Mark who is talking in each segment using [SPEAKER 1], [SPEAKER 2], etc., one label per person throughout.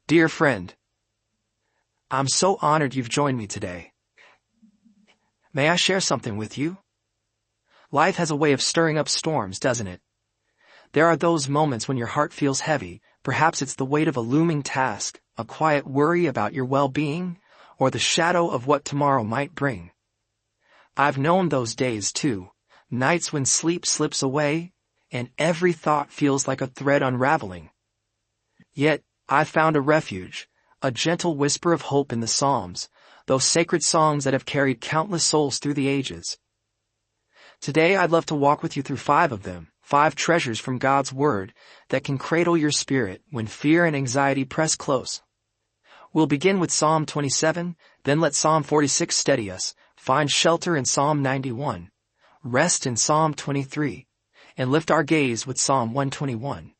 [SPEAKER 1] Dear friend, I'm so honored you've joined me today. May I share something with you? Life has a way of stirring up storms, doesn't it? There are those moments when your heart feels heavy. Perhaps it's the weight of a looming task, a quiet worry about your well-being, or the shadow of what tomorrow might bring. I've known those days too, nights when sleep slips away, and every thought feels like a thread unraveling. Yet, I've found a refuge, a gentle whisper of hope in the Psalms, those sacred songs that have carried countless souls through the ages. Today I'd love to walk with you through 5 of them, 5 treasures from God's Word that can cradle your spirit when fear and anxiety press close. We'll begin with Psalm 27, then let Psalm 46 steady us, find shelter in Psalm 91, rest in Psalm 23, and lift our gaze with Psalm 121.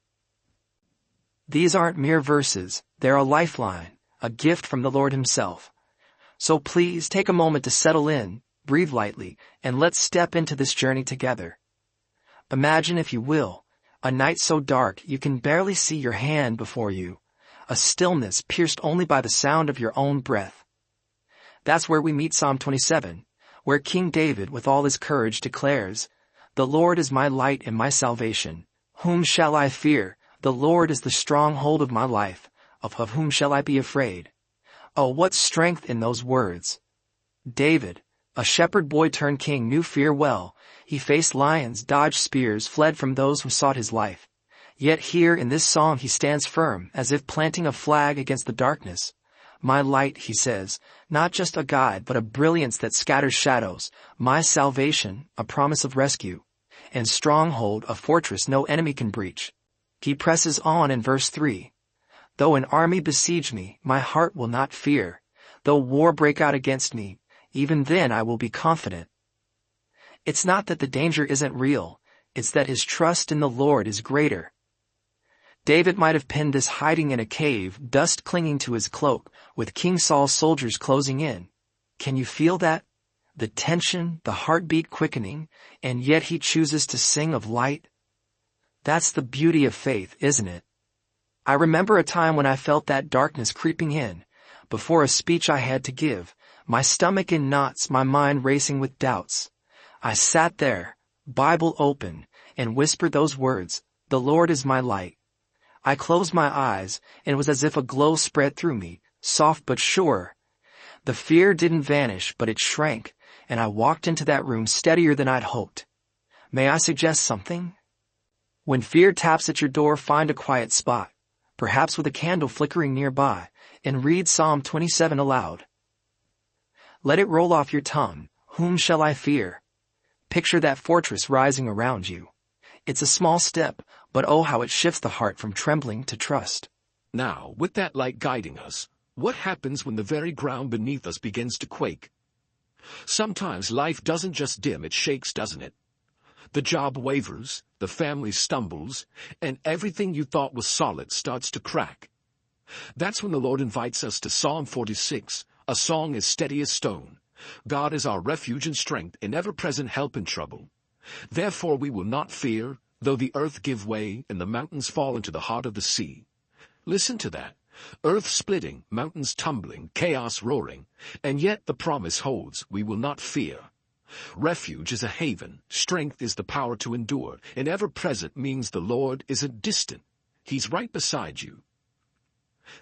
[SPEAKER 1] These aren't mere verses, they're a lifeline, a gift from the Lord Himself. So please take a moment to settle in, breathe lightly, and let's step into this journey together. Imagine, if you will, a night so dark you can barely see your hand before you, a stillness pierced only by the sound of your own breath. That's where we meet Psalm 27, where King David, with all his courage, declares, "The Lord is my light and my salvation. Whom shall I fear? The Lord is the stronghold of my life. Of whom shall I be afraid?" Oh, what strength in those words! David, a shepherd boy turned king, knew fear well. He faced lions, dodged spears, fled from those who sought his life. Yet here in this song he stands firm, as if planting a flag against the darkness. My light, he says, not just a guide, but a brilliance that scatters shadows. My salvation, a promise of rescue. And stronghold, a fortress no enemy can breach. He presses on in verse 3. Though an army besiege me, my heart will not fear. Though war break out against me, even then I will be confident. It's not that the danger isn't real, it's that his trust in the Lord is greater. David might have penned this hiding in a cave, dust clinging to his cloak, with King Saul's soldiers closing in. Can you feel that? The tension, the heartbeat quickening, and yet he chooses to sing of light? That's the beauty of faith, isn't it? I remember a time when I felt that darkness creeping in, before a speech I had to give, my stomach in knots, my mind racing with doubts. I sat there, Bible open, and whispered those words, "The Lord is my light." I closed my eyes, and it was as if a glow spread through me, soft but sure. The fear didn't vanish, but it shrank, and I walked into that room steadier than I'd hoped. May I suggest something? When fear taps at your door, find a quiet spot, perhaps with a candle flickering nearby, and read Psalm 27 aloud. Let it roll off your tongue. Whom shall I fear? Picture that fortress rising around you. It's a small step, but oh how it shifts the heart from trembling to trust.
[SPEAKER 2] Now, with that light guiding us, what happens when the very ground beneath us begins to quake? Sometimes life doesn't just dim, it shakes, doesn't it? The job wavers, the family stumbles, and everything you thought was solid starts to crack. That's when the Lord invites us to Psalm 46, a song as steady as stone. God is our refuge and strength, an ever-present help in trouble. Therefore we will not fear, though the earth give way and the mountains fall into the heart of the sea. Listen to that. Earth splitting, mountains tumbling, chaos roaring, and yet the promise holds, we will not fear. Refuge is a haven, strength is the power to endure, and ever-present means the Lord isn't distant. He's right beside you.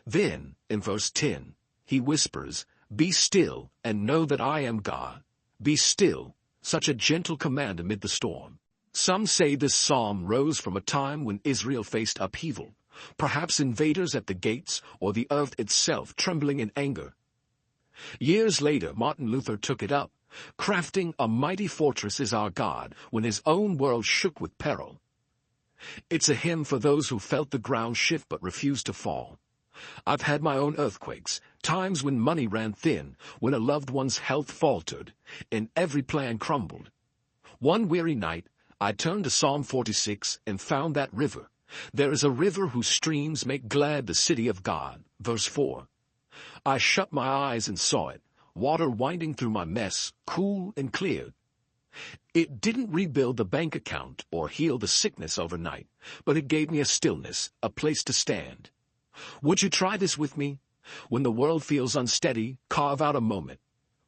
[SPEAKER 2] Then, in verse 10, he whispers, "Be still and know that I am God." Be still, such a gentle command amid the storm. Some say this psalm rose from a time when Israel faced upheaval, perhaps invaders at the gates or the earth itself trembling in anger. Years later, Martin Luther took it up, crafting "A mighty fortress is our God," when his own world shook with peril. It's a hymn for those who felt the ground shift but refused to fall. I've had my own earthquakes, times when money ran thin, when a loved one's health faltered, and every plan crumbled. One weary night, I turned to Psalm 46 and found that river. There is a river whose streams make glad the city of God. Verse 4. I shut my eyes and saw it, water winding through my mess, cool and clear. It didn't rebuild the bank account or heal the sickness overnight, but it gave me a stillness, a place to stand. Would you try this with me? When the world feels unsteady, carve out a moment.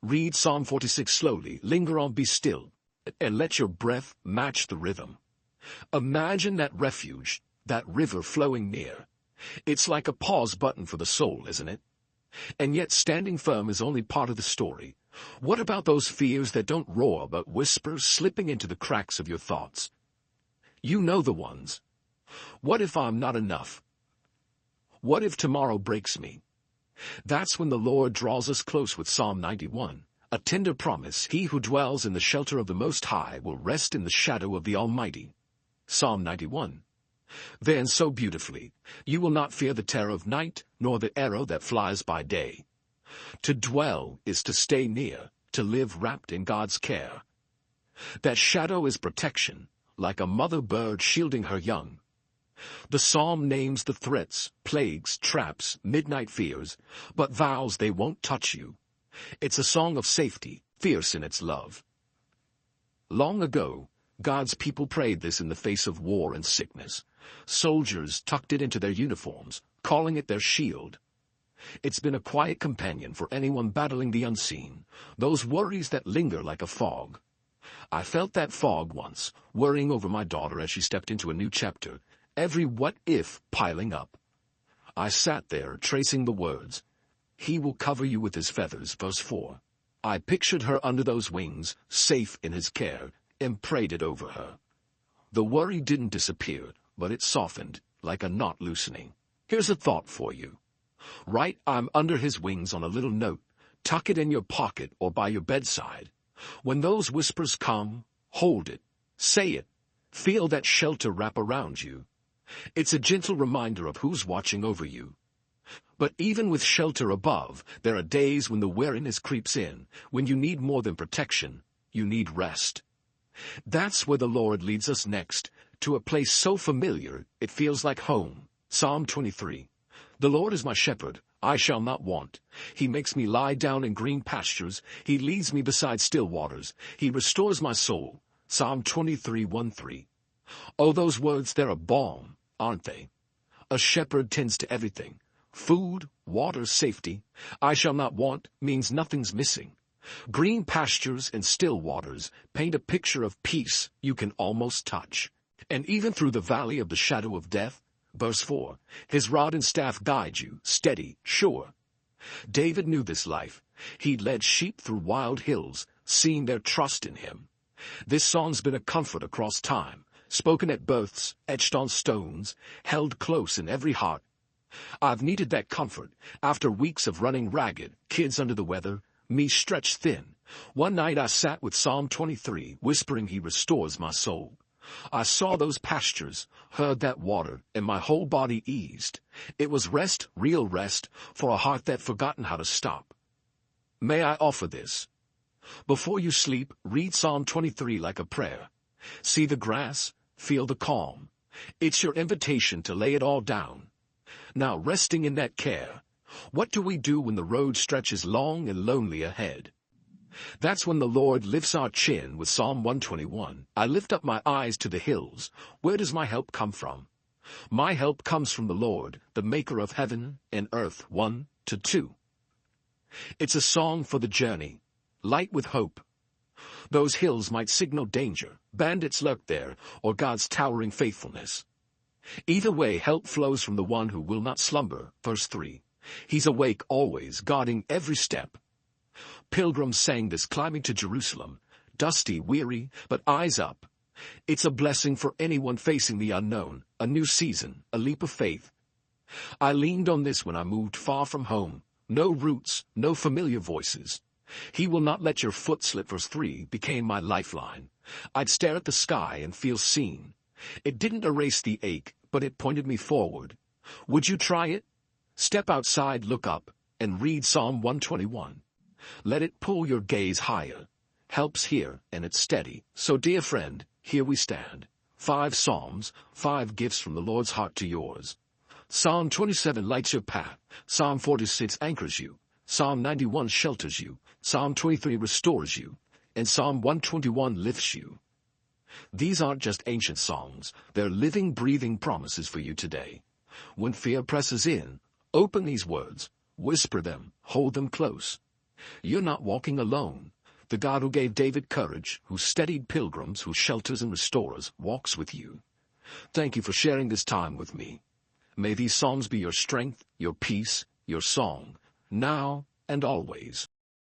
[SPEAKER 2] Read Psalm 46 slowly, linger on, be still, and let your breath match the rhythm. Imagine that refuge, that river flowing near. It's like a pause button for the soul, isn't it? And yet standing firm is only part of the story. What about those fears that don't roar but whisper, slipping into the cracks of your thoughts? You know the ones. What if I'm not enough? What if tomorrow breaks me? That's when the Lord draws us close with Psalm 91, a tender promise. He who dwells in the shelter of the Most High will rest in the shadow of the Almighty. Psalm 91. Then so beautifully, you will not fear the terror of night, nor the arrow that flies by day. To dwell is to stay near, to live wrapped in God's care. That shadow is protection, like a mother bird shielding her young. The psalm names the threats, plagues, traps, midnight fears, but vows they won't touch you. It's a song of safety, fierce in its love. Long ago, God's people prayed this in the face of war and sickness. Soldiers tucked it into their uniforms, calling it their shield. It's been a quiet companion for anyone battling the unseen, those worries that linger like a fog. I felt that fog once, worrying over my daughter as she stepped into a new chapter, every what-if piling up. I sat there, tracing the words, "He will cover you with his feathers," verse 4. I pictured her under those wings, safe in his care, and prayed it over her. The worry didn't disappear, but it softened, like a knot loosening. Here's a thought for you. Write "I'm under his wings" on a little note. Tuck it in your pocket or by your bedside. When those whispers come, hold it, say it, feel that shelter wrap around you. It's a gentle reminder of who's watching over you. But even with shelter above, there are days when the weariness creeps in, when you need more than protection, you need rest. That's where the Lord leads us next, to a place so familiar it feels like home. Psalm 23. The Lord is my shepherd, I shall not want. He makes me lie down in green pastures. He leads me beside still waters. He restores my soul. Psalm 23, 1-3. Oh, those words, they're a balm, aren't they? A shepherd tends to everything. Food, water, safety. I shall not want means nothing's missing. Green pastures and still waters paint a picture of peace you can almost touch. And even through the valley of the shadow of death, verse 4, his rod and staff guide you, steady, sure. David knew this life. He led sheep through wild hills, seeing their trust in him. This song's been a comfort across time, spoken at births, etched on stones, held close in every heart. I've needed that comfort after weeks of running ragged, kids under the weather, me stretched thin. One night I sat with Psalm 23, whispering he restores my soul. I saw those pastures, heard that water, and my whole body eased. It was rest, real rest, for a heart that forgotten how to stop. May I offer this? Before you sleep, read Psalm 23 like a prayer. See the grass, feel the calm. It's your invitation to lay it all down. Now, resting in that care, what do we do when the road stretches long and lonely ahead? That's when the Lord lifts our chin with Psalm 121. I lift up my eyes to the hills. Where does my help come from? My help comes from the Lord, the maker of heaven and earth. 1-2. It's a song for the journey, light with hope. Those hills might signal danger, bandits lurk there, or God's towering faithfulness. Either way, help flows from the one who will not slumber. Verse 3. He's awake always, guarding every step. Pilgrims sang this climbing to Jerusalem, dusty, weary, but eyes up. It's a blessing for anyone facing the unknown, a new season, a leap of faith. I leaned on this when I moved far from home. No roots, no familiar voices. He will not let your foot slip. Verse 3 became my lifeline. I'd stare at the sky and feel seen. It didn't erase the ache, but it pointed me forward. Would you try it? Step outside, look up, and read Psalm 121. Let it pull your gaze higher. Help's here, and it's steady. So, dear friend, here we stand. 5 Psalms, 5 gifts from the Lord's heart to yours. Psalm 27 lights your path. Psalm 46 anchors you. Psalm 91 shelters you. Psalm 23 restores you. And Psalm 121 lifts you. These aren't just ancient songs. They're living, breathing promises for you today. When fear presses in, open these words, whisper them, hold them close. You're not walking alone. The God who gave David courage, who steadied pilgrims, who shelters and restores, walks with you. Thank you for sharing this time with me. May these psalms be your strength, your peace, your song, now and always.